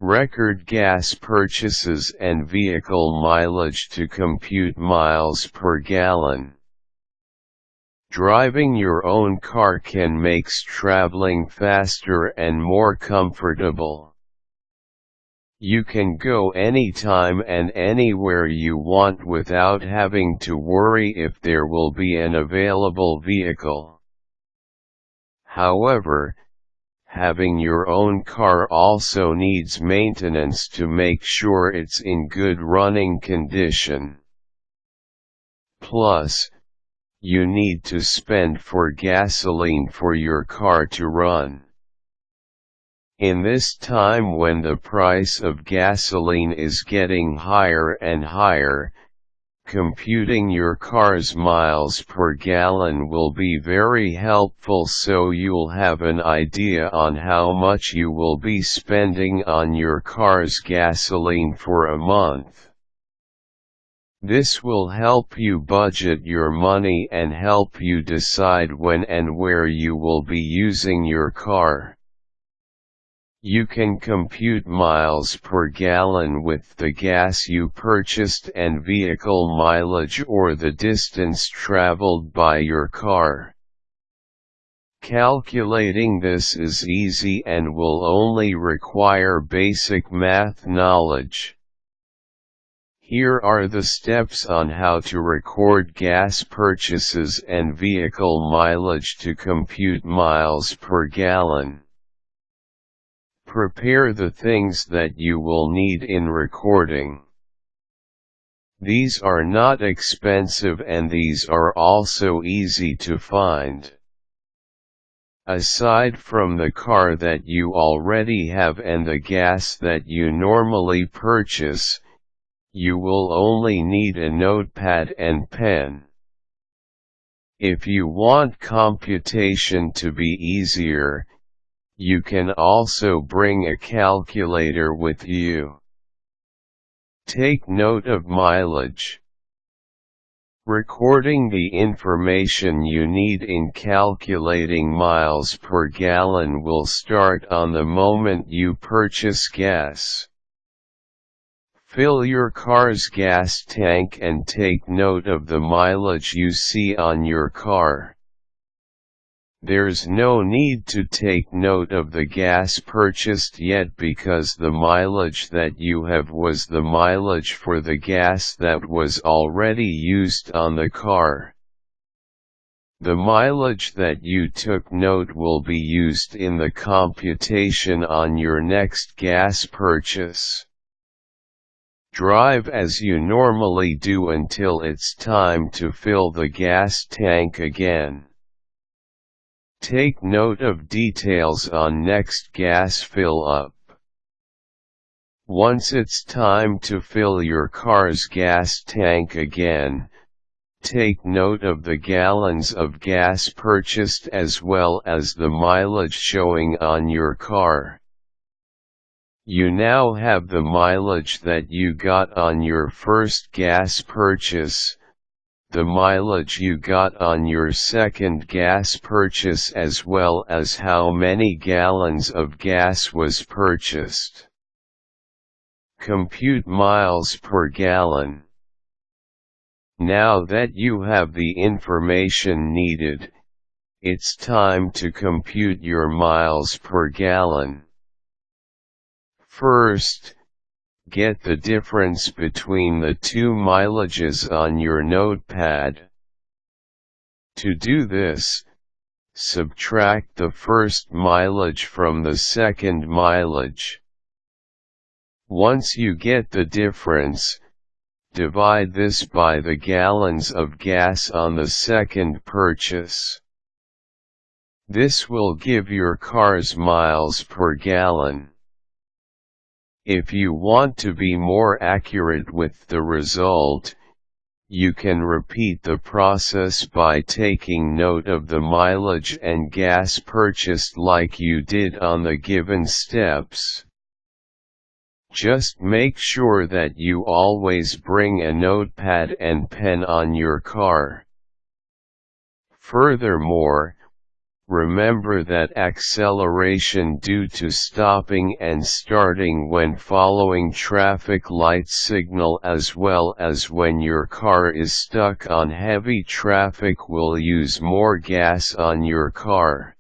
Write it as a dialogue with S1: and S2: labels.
S1: Record gas purchases and vehicle mileage to compute miles per gallon. Driving your own car can make traveling faster and more comfortable. You can go anytime and anywhere you want without having to worry if there will be an available vehicle. However, having your own car also needs maintenance to make sure it's in good running condition. Plus, you need to spend for gasoline for your car to run. In this time when the price of gasoline is getting higher and higher, computing your car's miles per gallon will be very helpful so you'll have an idea on how much you will be spending on your car's gasoline for a month. This will help you budget your money and help you decide when and where you will be using your car. You can compute miles per gallon with the gas you purchased and vehicle mileage or the distance traveled by your car. Calculating this is easy and will only require basic math knowledge. Here are the steps on how to record gas purchases and vehicle mileage to compute miles per gallon. Prepare the things that you will need in recording. These are not expensive and these are also easy to find. Aside from the car that you already have and the gas that you normally purchase, you will only need a notepad and pen. If you want computation to be easier, you can also bring a calculator with you. Take note of mileage. Recording the information you need in calculating miles per gallon will start on the moment you purchase gas. Fill your car's gas tank and take note of the mileage you see on your car. There's no need to take note of the gas purchased yet because the mileage that you have was the mileage for the gas that was already used on the car. The mileage that you took note will be used in the computation on your next gas purchase. Drive as you normally do until it's time to fill the gas tank again. Take note of details on next gas fill up. Once it's time to fill your car's gas tank again, take note of the gallons of gas purchased as well as the mileage showing on your car. You now have the mileage that you got on your first gas purchase, the mileage you got on your second gas purchase as well as how many gallons of gas was purchased. Compute miles per gallon. Now that you have the information needed, it's time to compute your miles per gallon. First, get the difference between the two mileages on your notepad. To do this, subtract the first mileage from the second mileage. Once you get the difference, divide this by the gallons of gas on the second purchase. This will give your car's miles per gallon. If you want to be more accurate with the result, you can repeat the process by taking note of the mileage and gas purchased like you did on the given steps. Just make sure that you always bring a notepad and pen on your car. Furthermore, Remember that acceleration due to stopping and starting when following traffic light signal as well as when your car is stuck on heavy traffic will use more gas on your car.